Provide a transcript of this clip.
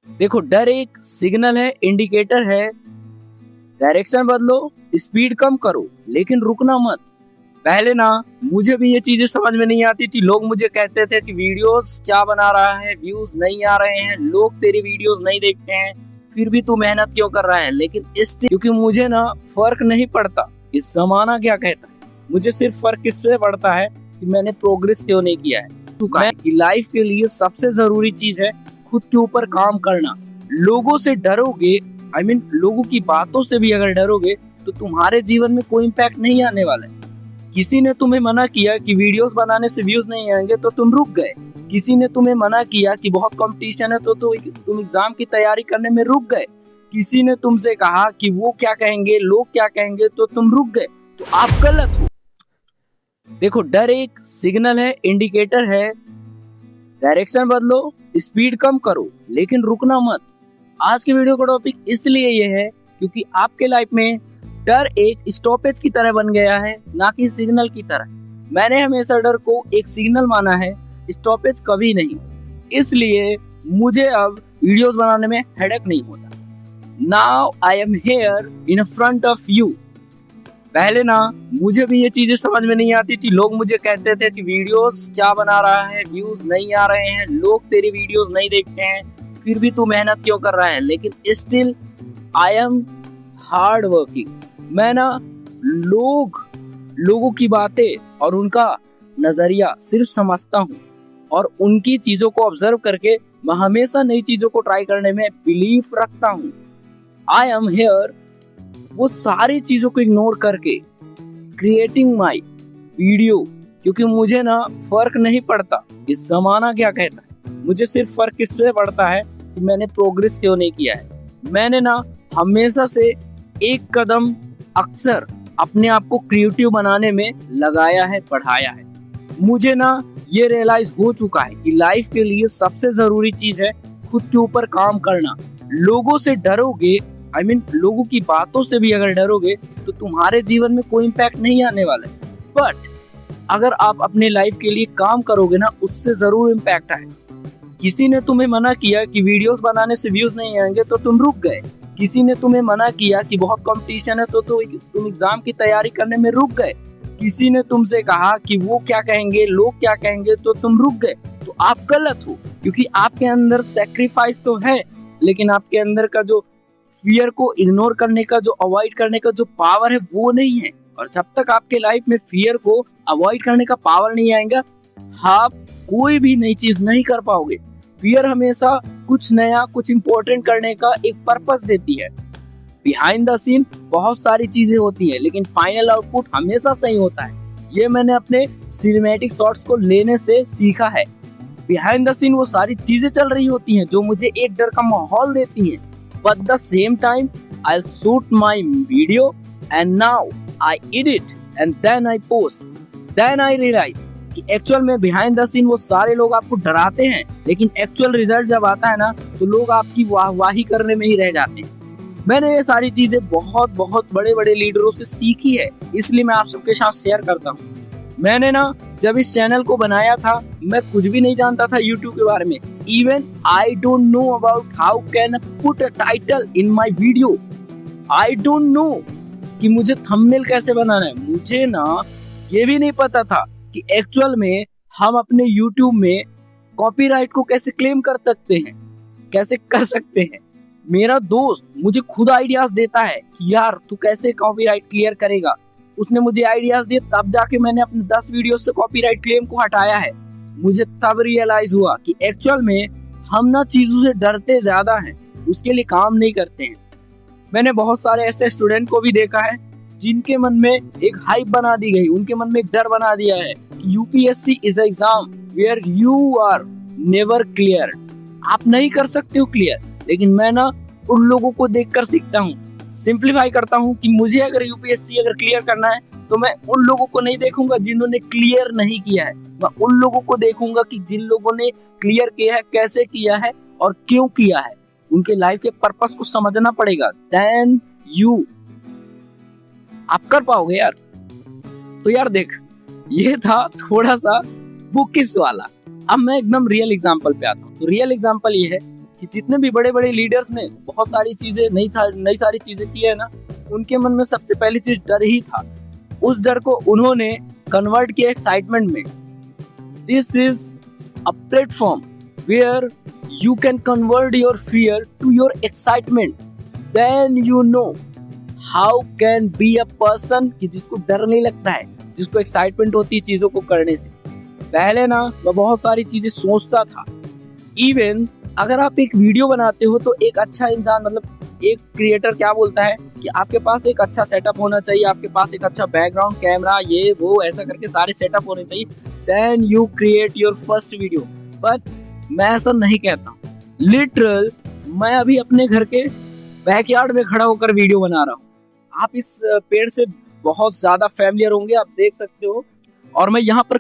देखो, डर एक सिग्नल है, इंडिकेटर है। डायरेक्शन बदलो, स्पीड कम करो, लेकिन रुकना मत। पहले ना मुझे भी ये चीजें समझ में नहीं आती थी। लोग मुझे कहते थे कि वीडियोस क्या बना रहा है, व्यूज नहीं आ रहे हैं, लोग तेरी वीडियोस नहीं देखते हैं, फिर भी तू मेहनत क्यों कर रहा है। लेकिन क्योंकि मुझे ना फर्क नहीं पड़ता इस जमाना क्या कहता है, मुझे सिर्फ फर्क इससे पड़ता है कि मैंने प्रोग्रेस क्यों नहीं किया है। कि लाइफ के लिए सबसे जरूरी चीज है खुद के ऊपर काम करना। लोगों से डरोगे, लोगों की बातों से भी अगर डरोगे तो तुम्हारे जीवन में कोई इम्पैक्ट नहीं आने वाला है। किसी ने तुम्हें मना किया कि वीडियोस बनाने से व्यूज नहीं आएंगे तो तुम रुक गए। किसी ने तुम्हें मना किया कि बहुत कंपटीशन है तो तुम एग्जाम की तैयारी करने में रुक गए। किसी ने तुमसे कहा कि वो क्या कहेंगे, लोग क्या कहेंगे, तो तुम रुक गए। तो आप गलत हो। देखो, डर एक सिग्नल है, इंडिकेटर है। डायरेक्शन बदलो, स्पीड कम करो, लेकिन रुकना मत। आज के वीडियो का टॉपिक इसलिए ये है क्योंकि आपके लाइफ में डर एक स्टॉपेज की तरह बन गया है, ना कि सिग्नल की तरह। मैंने हमेशा डर को एक सिग्नल माना है, स्टॉपेज कभी नहीं। इसलिए मुझे अब वीडियोस बनाने में हेडेक नहीं होता। Now I am here in front of you. पहले ना मुझे भी ये चीजें समझ में नहीं आती थी। लोग मुझे कहते थे कि वीडियोस क्या बना रहा है, व्यूज नहीं आ रहे हैं, लोग तेरी वीडियोस नहीं देखते हैं, फिर भी तू मेहनत क्यों कर रहा है। लेकिन still I am hard working. मैं ना लोगों की बातें और उनका नजरिया सिर्फ समझता हूँ और उनकी चीजों को ऑब्जर्व करके मैं हमेशा नई चीजों को ट्राई करने में बिलीफ रखता हूँ। आई एम हियर वो सारी चीजों को इग्नोर करके क्रिएटिंग माई वीडियो, क्योंकि मुझे ना फर्क नहीं पड़ता इस जमाना क्या कहता है। मुझे सिर्फ फर्क इसलिए पड़ता है कि मैंने प्रोग्रेस क्यों नहीं किया है। मैंने ना हमेशा से एक कदम अक्सर अपने आप को क्रिएटिव बनाने में लगाया है, बढ़ाया है। मुझे ना ये रियलाइज हो चुका है कि लाइफ के लिए सबसे जरूरी चीज है खुद के ऊपर काम करना। लोगों से डरोगे, लोगों की बातों से भी अगर डरोगे तो तुम्हारे जीवन में कोई इम्पैक्ट नहीं आने वाला है। बट अगर आप अपने लाइफ के लिए काम करोगे ना, उससे जरूर इम्पैक्ट आए। किसी ने तुम्हें मना किया कि वीडियोस बनाने से व्यूज नहीं आएंगे तो तुम रुक गए। किसी ने तुम्हें मना किया कि बहुत कंपटीशन है तो तुम एग्जाम की तैयारी करने में रुक गए। किसी ने तुमसे कहा कि वो क्या कहेंगे, लोग क्या कहेंगे, तो तुम रुक गए। तो आप गलत हो, क्योंकि आपके अंदर सैक्रिफाइस तो है, लेकिन आपके अंदर का जो फियर को इग्नोर करने का, जो अवॉइड करने का जो पावर है वो नहीं है। और जब तक आपके लाइफ में फियर को अवॉइड करने का पावर नहीं आएगा, आप कोई भी नई चीज नहीं कर पाओगे। फियर हमेशा कुछ नया, कुछ इंपॉर्टेंट करने का एक पर्पस देती है। बिहाइंड द सीन बहुत सारी चीजें होती है, लेकिन फाइनल आउटपुट हमेशा सही होता है। ये मैंने अपने सिनेमैटिक शॉट्स को लेने से सीखा है। बिहाइंड द सीन वो सारी चीजें चल रही होती हैं जो मुझे एक डर का माहौल देती हैं। But the same time I shoot my video and now I edit and then I post. Then I realise कि एक्चुअल में बिहाइंड द सीन वो सारे लोग आपको डराते हैं, लेकिन एक्चुअल रिजल्ट जब आता है ना तो लोग आपकी वाहवाही करने में ही रह जाते हैं। मैंने ये सारी चीजें बहुत बहुत बड़े बड़े लीडरों से सीखी है, इसलिए मैं आप सबके साथ शेयर करता हूँ। मैंने ना जब इस चैनल को बनाया था, मैं कुछ भी नहीं जानता था यूट्यूब के बारे में। Even I don't know about how can I put a title in my video. I don't know कि मुझे थंबनेल कैसे बनाना है। मुझे ना ये भी नहीं पता था कि एक्चुअल में हम अपने YouTube में कॉपीराइट को कैसे क्लेम कर सकते हैं, कैसे कर सकते हैं। मेरा दोस्त मुझे खुद आइडियाज देता है कि यार तू कैसे कॉपीराइट क्लियर करेगा। उसने मुझे आइडियाज दिए, तब जाके मैंने अपने 10 वीडियो से कॉपीराइट क्लेम को हटाया है। मुझे तब रियलाइज हुआ कि एक्चुअल में हम ना चीजों से डरते ज्यादा हैं, उसके लिए काम नहीं करते हैं। मैंने बहुत सारे ऐसे स्टूडेंट को भी देखा है जिनके मन में एक हाइप बना दी गई, उनके मन में एक डर बना दिया है कि UPSC is exam where you are never clear. आप नहीं कर सकते हो क्लियर। लेकिन मैं ना उन लोगों को देखकर सीखता हूँ, सिंप्लीफाई करता हूँ कि मुझे अगर यूपीएससी अगर क्लियर करना है तो मैं उन लोगों को नहीं देखूंगा जिन्होंने क्लियर नहीं किया है। मैं उन लोगों को देखूंगा कि जिन लोगों ने क्लियर किया है, कैसे किया है और क्यों किया है। उनके लाइफ के पर्पस को समझना पड़ेगा, देन यू आप कर पाओगे यार। तो यार देख, ये था थोड़ा सा बुकिस वाला। अब मैं एकदम रियल एग्जांपल पे आता हूँ। तो रियल एग्जांपल ये है कि जितने भी बड़े बड़े लीडर्स ने बहुत सारी चीजें नई सारी चीजें की है ना, उनके मन में सबसे पहली चीज डर ही था। उस डर को उन्होंने कन्वर्ट किया एक्साइटमेंट में। This is a platform where you can convert your fear to your excitement, then you know how can be a person कि जिसको डर नहीं लगता है, जिसको एक्साइटमेंट होती है चीजों को करने से। पहले ना मैं बहुत सारी चीजें सोचता था। इवन अगर आप एक वीडियो बनाते हो तो एक अच्छा इंसान, मतलब एक क्रिएटर क्या बोलता है कि आपके पास एक अच्छा सेटअप होना चाहिए, आपके पास एक अच्छा बैकग्राउंड, कैमरा, ये वो ऐसा करके सारे सेटअप होने चाहिए, then you create your first video. But मैं ऐसा नहीं कहता। लिटरल मैं अभी अपने घर के बैकयार्ड में खड़ा होकर वीडियो बना रहा हूँ। आप इस पेड़ से बहुत ज्यादा फैमिलियर होंगे, आप देख सकते हो। और मैं यहाँ पर